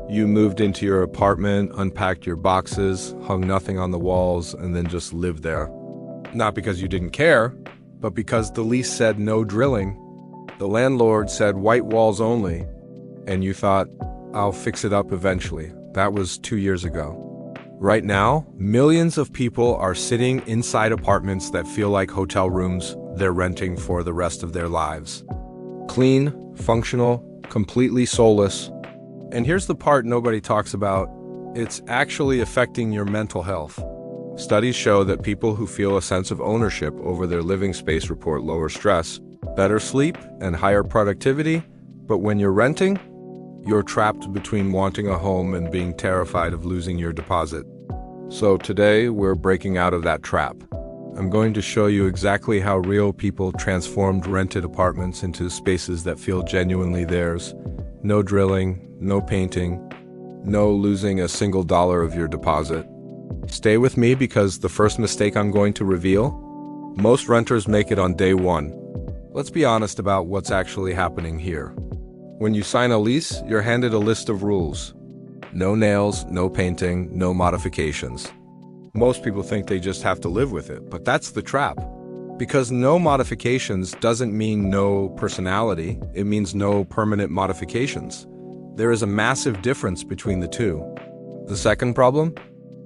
You moved into your apartment, unpacked your boxes, hung nothing on the walls, and then just lived there. Not because you didn't care, but because the lease said no drilling. The landlord said white walls only, and you thought, I'll fix it up eventually. That was 2 years ago. Right now, millions of people are sitting inside apartments that feel like hotel rooms they're renting for the rest of their lives. Clean, functional, completely soulless. And here's the part nobody talks about. It's actually affecting your mental health. Studies show that people who feel a sense of ownership over their living space report lower stress, better sleep, and higher productivity. But when you're renting, you're trapped between wanting a home and being terrified of losing your deposit. So today, we're breaking out of that trap. I'm going to show you exactly how real people transformed rented apartments into spaces that feel genuinely theirs. No drilling, no painting, no losing a single dollar of your deposit. Stay with me because the first mistake I'm going to reveal, most renters make it on day one. Let's be honest about what's actually happening here. When you sign a lease, you're handed a list of rules. No nails, no painting, no modifications. Most people think they just have to live with it, but that's the trap. Because no modifications doesn't mean no personality, it means no permanent modifications. There is a massive difference between the two. The second problem?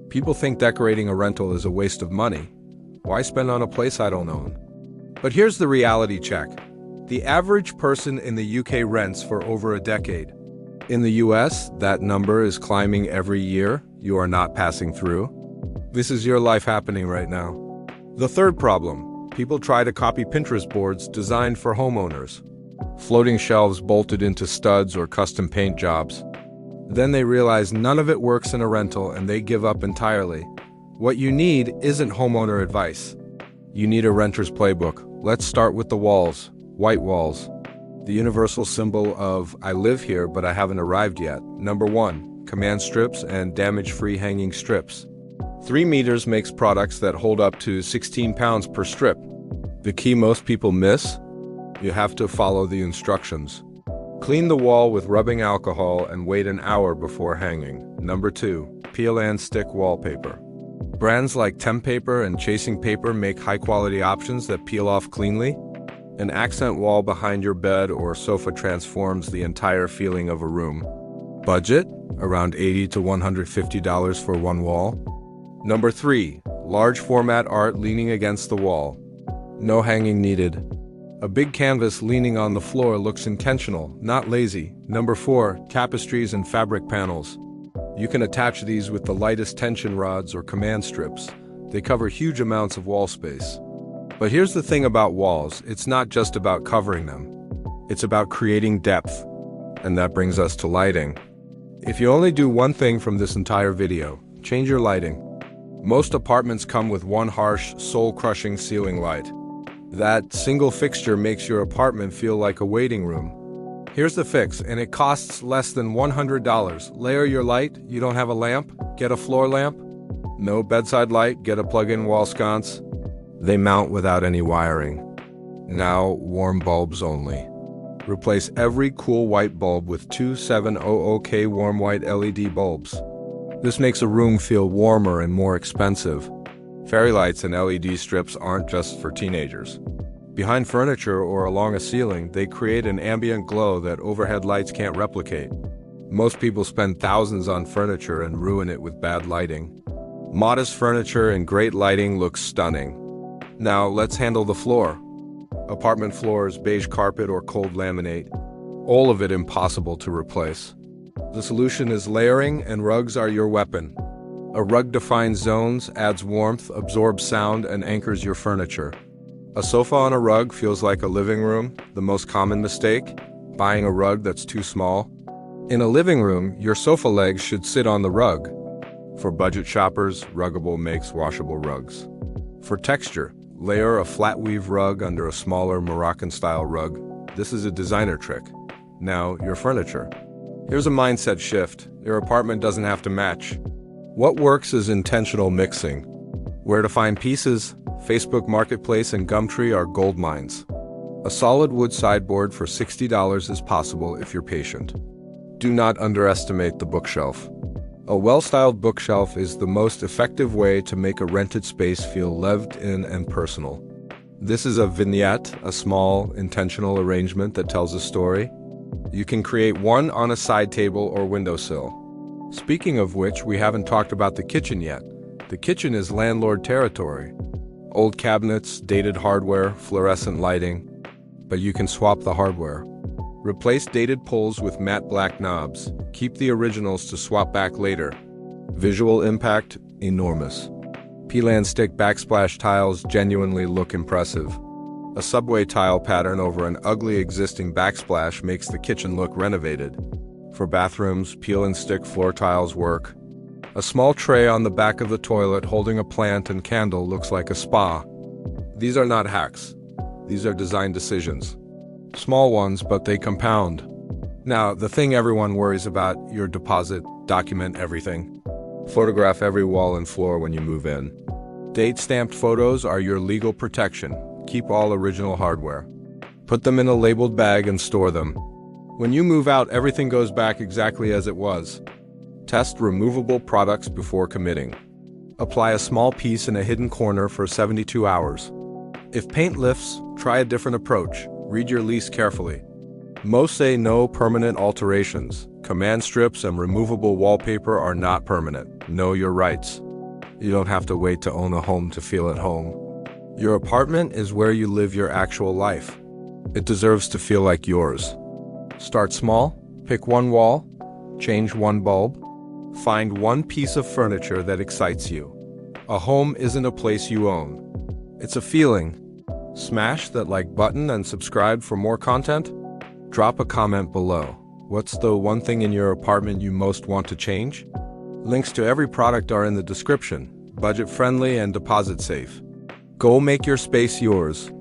People think decorating a rental is a waste of money. Why spend on a place I don't own? But here's the reality check. The average person in the UK rents for over a decade. In the US, that number is climbing every year. You are not passing through. This is your life happening right now. The third problem, people try to copy Pinterest boards designed for homeowners. Floating shelves bolted into studs or custom paint jobs. Then they realize none of it works in a rental and they give up entirely. What you need isn't homeowner advice. You need a renter's playbook. Let's start with the walls. White walls. The universal symbol of, I live here but I haven't arrived yet. Number 1, command strips and damage-free hanging strips. 3 meters makes products that hold up to 16 pounds per strip. The key most people miss? You have to follow the instructions. Clean the wall with rubbing alcohol and wait an hour before hanging. Number 2, peel and stick wallpaper. Brands like Temp Paper and Chasing Paper make high-quality options that peel off cleanly. An accent wall behind your bed or sofa transforms the entire feeling of a room. Budget? Around $80 to $150 for one wall. Number 3, large format art leaning against the wall. No hanging needed. A big canvas leaning on the floor looks intentional, not lazy. Number 4, tapestries and fabric panels. You can attach these with the lightest tension rods or command strips. They cover huge amounts of wall space. But here's the thing about walls, it's not just about covering them. It's about creating depth. And that brings us to lighting. If you only do one thing from this entire video, change your lighting. Most apartments come with one harsh, soul-crushing ceiling light. That single fixture makes your apartment feel like a waiting room. Here's the fix, and it costs less than $100. Layer your light. You don't have a lamp? Get a floor lamp. No bedside light? Get a plug-in wall sconce. They mount without any wiring. Now, warm bulbs only. Replace every cool white bulb with 2 700K warm white LED bulbs. This makes a room feel warmer and more expensive. Fairy lights and LED strips aren't just for teenagers. Behind furniture or along a ceiling, they create an ambient glow that overhead lights can't replicate. Most people spend thousands on furniture and ruin it with bad lighting. Modest furniture and great lighting looks stunning. Now let's handle the floor. Apartment floors, beige carpet or cold laminate. All of it impossible to replace. The solution is layering, and rugs are your weapon. A rug defines zones, adds warmth, absorbs sound, and anchors your furniture. A sofa on a rug feels like a living room. The most common mistake? Buying a rug that's too small. In a living room, your sofa legs should sit on the rug. For budget shoppers, Ruggable makes washable rugs. For texture, layer a flat weave rug under a smaller Moroccan-style rug. This is a designer trick. Now, your furniture. Here's a mindset shift. Your apartment doesn't have to match. What works is intentional mixing. Where to find pieces? Facebook Marketplace and Gumtree are gold mines. A solid wood sideboard for $60 is possible if you're patient. Do not underestimate the bookshelf. A well-styled bookshelf is the most effective way to make a rented space feel lived in and personal. This is a vignette, a small, intentional arrangement that tells a story. You can create one on a side table or windowsill. Speaking of which, we haven't talked about the kitchen yet. The kitchen is landlord territory. Old cabinets, dated hardware, fluorescent lighting, but you can swap the hardware. Replace dated pulls with matte black knobs. Keep the originals to swap back later. Visual impact, enormous. Peel stick backsplash tiles genuinely look impressive. A subway tile pattern over an ugly existing backsplash makes the kitchen look renovated. For bathrooms, peel and stick floor tiles work. A small tray on the back of the toilet holding a plant and candle looks like a spa. These are not hacks. These are design decisions. Small ones, but they compound. Now, the thing everyone worries about, your deposit. Document everything. Photograph every wall and floor when you move in. Date-stamped photos are your legal protection. Keep all original hardware. Put them in a labeled bag and store them. When you move out, everything goes back exactly as it was. Test removable products before committing. Apply a small piece in a hidden corner for 72 hours. If paint lifts, try a different approach. Read your lease carefully. Most say no permanent alterations. Command strips and removable wallpaper are not permanent. Know your rights. You don't have to wait to own a home to feel at home. Your apartment is where you live your actual life. It deserves to feel like yours. Start small, pick one wall, change one bulb, find one piece of furniture that excites you. A home isn't a place you own. It's a feeling. Smash that like button and subscribe for more content. Drop a comment below. What's the one thing in your apartment you most want to change? Links to every product are in the description. Budget friendly and deposit safe. Go make your space yours.